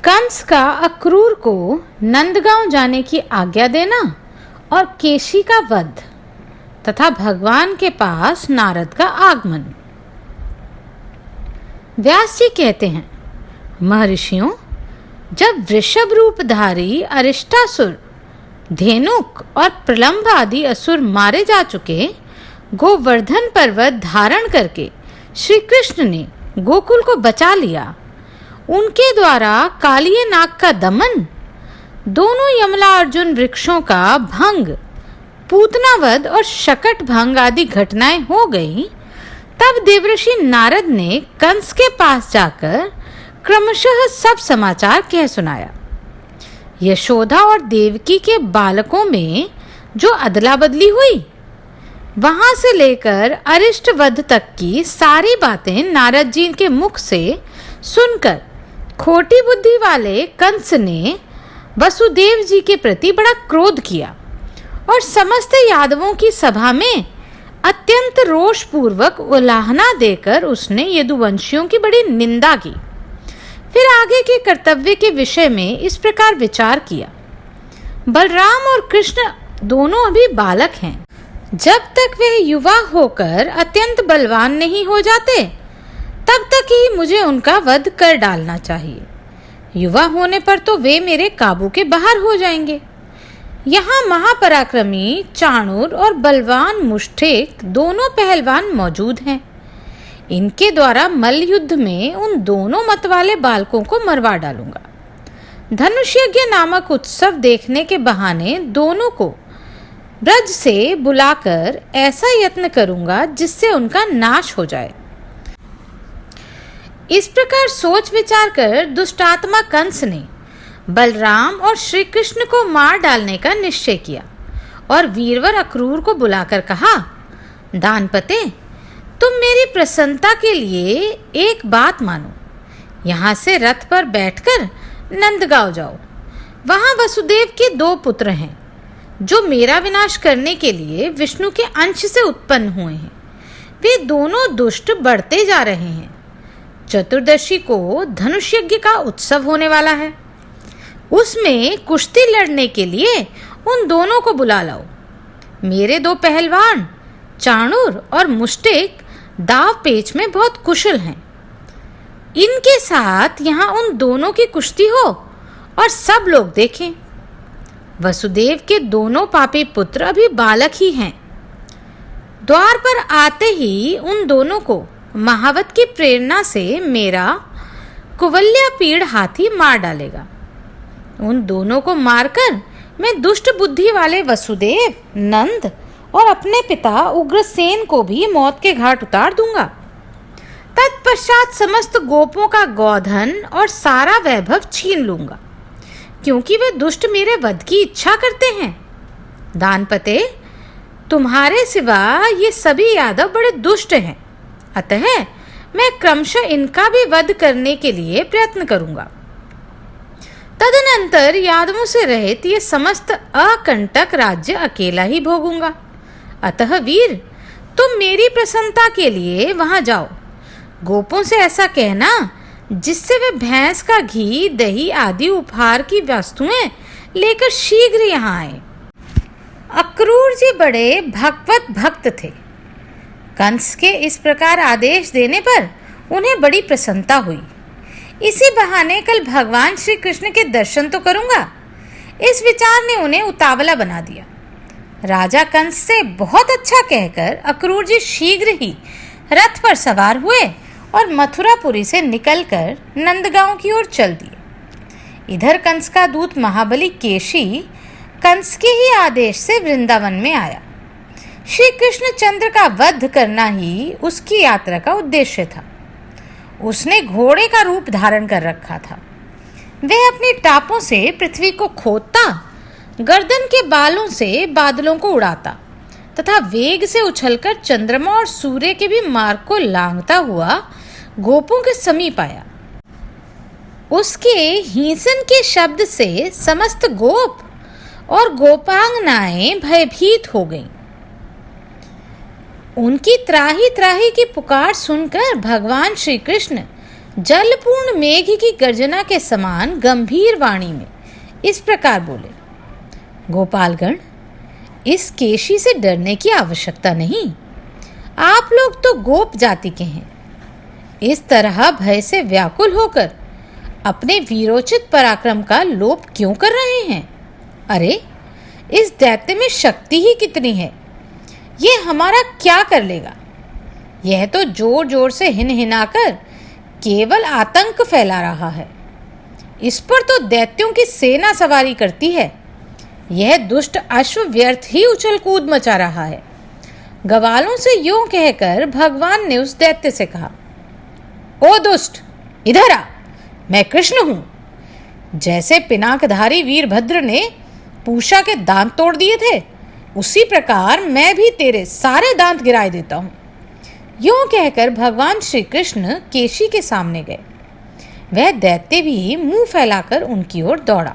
कंस का अक्रूर को नंदगांव जाने की आज्ञा देना और केशी का वध तथा भगवान के पास नारद का आगमन। व्यास जी कहते हैं, महर्षियों, जब वृषभ रूपधारी अरिष्टासुर, धेनुक और प्रलंब आदि असुर मारे जा चुके, गोवर्धन पर्वत धारण करके श्री कृष्ण ने गोकुल को बचा लिया, उनके द्वारा कालिये नाग का दमन, दोनों यमला अर्जुन वृक्षों का भंग, पूतनावध और शकट भंग आदि घटनाएं हो गई, तब देवर्षि नारद ने कंस के पास जाकर क्रमशः सब समाचार कह सुनाया। यशोदा और देवकी के बालकों में जो अदला बदली हुई, वहां से लेकर अरिष्ट वध तक की सारी बातें नारद जी के मुख से सुनकर खोटी बुद्धि वाले कंस ने वसुदेव जी के प्रति बड़ा क्रोध किया और समस्त यादवों की सभा में अत्यंत रोष पूर्वक उलाहना देकर उसने यदुवंशियों की बड़ी निंदा की। फिर आगे के कर्तव्य के विषय में इस प्रकार विचार किया, बलराम और कृष्ण दोनों अभी बालक हैं, जब तक वे युवा होकर अत्यंत बलवान नहीं हो जाते तब तक ही मुझे उनका वध कर डालना चाहिए। युवा होने पर तो वे मेरे काबू के बाहर हो जाएंगे। यहाँ महापराक्रमी चाणूर और बलवान मुष्टिक दोनों पहलवान मौजूद हैं। इनके द्वारा मल्ल युद्ध में उन दोनों मत वाले बालकों को मरवा डालूंगा। धनुष यज्ञ नामक उत्सव देखने के बहाने दोनों को ब्रज से बुलाकर ऐसा यत्न करूंगा जिससे उनका नाश हो जाए। इस प्रकार सोच विचार कर दुष्टात्मा कंस ने बलराम और श्री कृष्ण को मार डालने का निश्चय किया और वीरवर अक्रूर को बुलाकर कहा, दानपते, तुम मेरी प्रसन्नता के लिए एक बात मानो। यहाँ से रथ पर बैठकर नंदगांव जाओ। वहाँ वसुदेव के 2 पुत्र हैं जो मेरा विनाश करने के लिए विष्णु के अंश से उत्पन्न हुए हैं। वे दोनों दुष्ट बढ़ते जा रहे हैं। चतुर्दशी को धनुष यज्ञ का उत्सव होने वाला है। उसमें कुश्ती लड़ने के लिए उन दोनों को बुला लाओ। मेरे 2 पहलवान चाणूर और मुष्टिक दाव पेच में बहुत कुशल हैं। इनके साथ यहाँ उन दोनों की कुश्ती हो और सब लोग देखें। वसुदेव के दोनों पापी पुत्र अभी बालक ही हैं। द्वार पर आते ही उन दोनों को महावत की प्रेरणा से मेरा कुवल्या पीड़ हाथी मार डालेगा। उन दोनों को मारकर मैं दुष्ट बुद्धि वाले वसुदेव, नंद और अपने पिता उग्रसेन को भी मौत के घाट उतार दूंगा। तत्पश्चात समस्त गोपों का गोधन और सारा वैभव छीन लूंगा, क्योंकि वे दुष्ट मेरे वध की इच्छा करते हैं। दानपते, तुम्हारे सिवा ये सभी यादव बड़े दुष्ट हैं, अतः मैं क्रमशः इनका भी वध करने के लिए प्रयत्न करूंगा। तदनंतर यादवों से रहित ये समस्त अकंटक राज्य अकेला ही भोगूंगा। अतः वीर, तुम मेरी प्रसन्नता के लिए वहां जाओ। गोपों से ऐसा कहना जिससे वे भैंस का घी, दही आदि उपहार की वस्तुएं लेकर शीघ्र यहाँ आए। अक्रूर जी बड़े भगवत भक्त थे। कंस के इस प्रकार आदेश देने पर उन्हें बड़ी प्रसन्नता हुई। इसी बहाने कल भगवान श्री कृष्ण के दर्शन तो करूंगा, इस विचार ने उन्हें उतावला बना दिया। राजा कंस से बहुत अच्छा कहकर अक्रूर जी शीघ्र ही रथ पर सवार हुए और मथुरापुरी से निकलकर नंदगांव की ओर चल दिए। इधर कंस का दूत महाबली केशी कंस के ही आदेश से वृंदावन में आया। श्री कृष्ण चंद्र का वध करना ही उसकी यात्रा का उद्देश्य था। उसने घोड़े का रूप धारण कर रखा था। वह अपनी टापों से पृथ्वी को खोदता, गर्दन के बालों से बादलों को उड़ाता तथा वेग से उछलकर चंद्रमा और सूर्य के भी मार्ग को लांघता हुआ गोपों के समीप आया। उसके हींसन के शब्द से समस्त गोप और गोपांगनाएं भयभीत हो गईं। उनकी त्राही त्राही की पुकार सुनकर भगवान श्री कृष्ण जलपूर्ण मेघ की गर्जना के समान गंभीर वाणी में इस प्रकार बोले, गोपालगण, इस केशी से डरने की आवश्यकता नहीं। आप लोग तो गोप जाति के हैं। इस तरह भय से व्याकुल होकर अपने वीरोचित पराक्रम का लोप क्यों कर रहे हैं? अरे, इस दैत्य में शक्ति ही कितनी है, ये हमारा क्या कर लेगा? यह तो जोर जोर से हिनहिनाकर केवल आतंक फैला रहा है। इस पर तो दैत्यों की सेना सवारी करती है। यह दुष्ट अश्व व्यर्थ ही उछल कूद मचा रहा है। ग्वालों से यूं कहकर भगवान ने उस दैत्य से कहा, ओ दुष्ट, इधर आ, मैं कृष्ण हूं। जैसे पिनाकधारी वीरभद्र ने पूषा के दांत तोड़ दिए थे, उसी प्रकार मैं भी तेरे सारे दांत गिराए देता हूं। यूं कहकर भगवान श्री कृष्ण केशी के सामने गए। वह दैत्य भी मुंह फैलाकर उनकी ओर दौड़ा।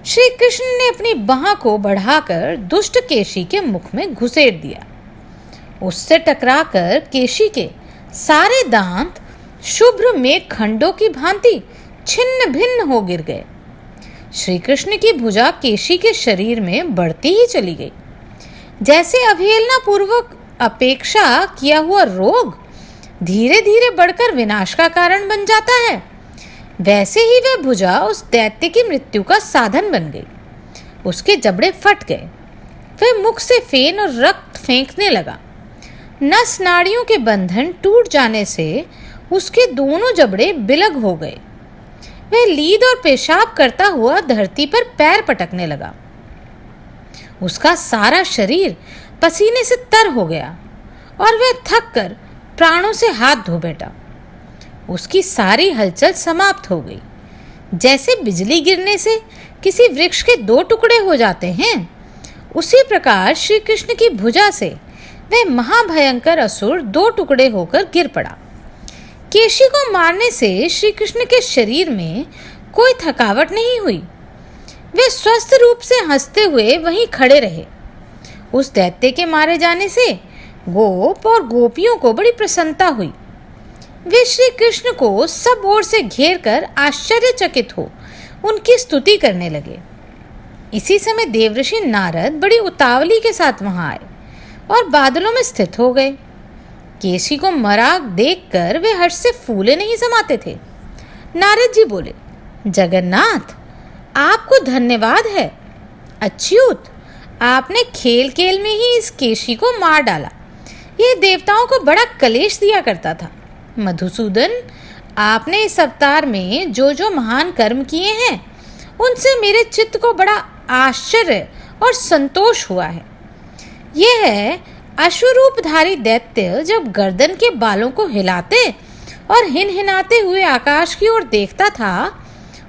श्री कृष्ण ने अपनी बाह को बढ़ाकर दुष्ट केशी के मुख में घुसेड़ दिया। उससे टकराकर केशी के सारे दांत शुभ्र मेघ खंडों की भांति छिन्न भिन्न हो गिर गए। श्री कृष्ण की भुजा केशी के शरीर में बढ़ती ही चली गई। जैसे अवहेलना पूर्वक अपेक्षा किया हुआ रोग धीरे धीरे बढ़कर विनाश का कारण बन जाता है, वैसे ही वह भुजा उस दैत्य की मृत्यु का साधन बन गई। उसके जबड़े फट गए। वह मुख से फेन और रक्त फेंकने लगा। नस नाड़ियों के बंधन टूट जाने से उसके दोनों जबड़े बिलग हो गए। वह लीद और पेशाब करता हुआ धरती पर पैर पटकने लगा। उसका सारा शरीर पसीने से तर हो गया और वह थक कर प्राणों से हाथ धो बैठा। उसकी सारी हलचल समाप्त हो गई। जैसे बिजली गिरने से किसी वृक्ष के दो टुकड़े हो जाते हैं, उसी प्रकार श्री कृष्ण की भुजा से वह महाभयंकर असुर दो टुकड़े होकर गिर पड़ा। केशी को मारने से श्री कृष्ण के शरीर में कोई थकावट नहीं हुई। वे स्वस्थ रूप से हंसते हुए वहीं खड़े रहे। उस दैत्य के मारे जाने से गोप और गोपियों को बड़ी प्रसन्नता हुई। वे श्री कृष्ण को सब ओर से घेर कर आश्चर्यचकित हो उनकी स्तुति करने लगे। इसी समय देवऋषि नारद बड़ी उतावली के साथ वहां आए और बादलों में स्थित हो गए। केशी को मरा देखकर वे हर्ष से फूले नहीं समाते थे। नारद जी बोले, जगन्नाथ, आपको धन्यवाद है। अच्युत, आपने खेल खेल में ही इस केशी को मार डाला। यह देवताओं को बड़ा कलेश दिया करता था। मधुसूदन, आपने इस अवतार में जो जो महान कर्म किए हैं, उनसे मेरे चित्त को बड़ा आश्चर्य और संतोष हुआ है। यह अश्वरूपधारी दैत्य जब गर्दन के बालों को हिलाते और हिनहिनाते हुए आकाश की ओर देखता था,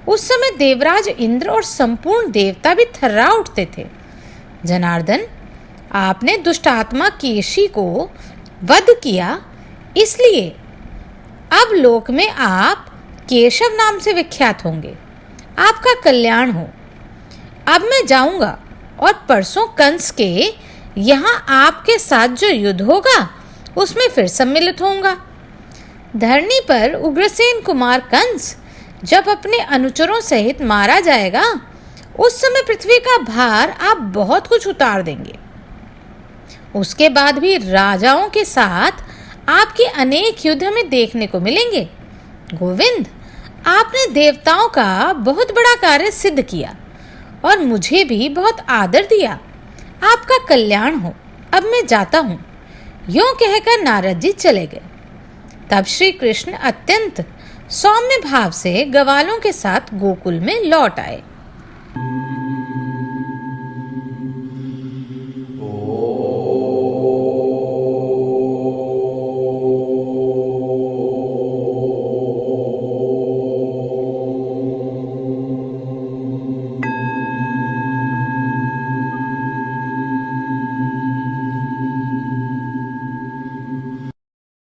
उस समय देवराज इंद्र और संपूर्ण देवता भी थर्रा उठते थे। जनार्दन, आपने दुष्ट आत्मा केशी को वध किया, इसलिए अब लोक में आप केशव नाम से विख्यात होंगे। आपका कल्याण हो। अब मैं जाऊंगा और परसों कंस के यहाँ आपके साथ जो युद्ध होगा उसमें फिर सम्मिलित होऊंगा। धरनी पर उग्रसेन कुमार कंस जब अपने अनुचरों सहित मारा जाएगा, उस समय पृथ्वी का भार आप बहुत कुछ उतार देंगे। उसके बाद भी राजाओं के साथ आपके अनेक युद्ध हमें देखने को मिलेंगे। गोविंद, आपने देवताओं का बहुत बड़ा कार्य सिद्ध किया और मुझे भी बहुत आदर दिया। आपका कल्याण हो। अब मैं जाता हूँ। यूं कहकर नारद जी चले गए। तब श्री कृष्ण अत्यंत सौम्य भाव से ग्वालों के साथ गोकुल में लौट आए।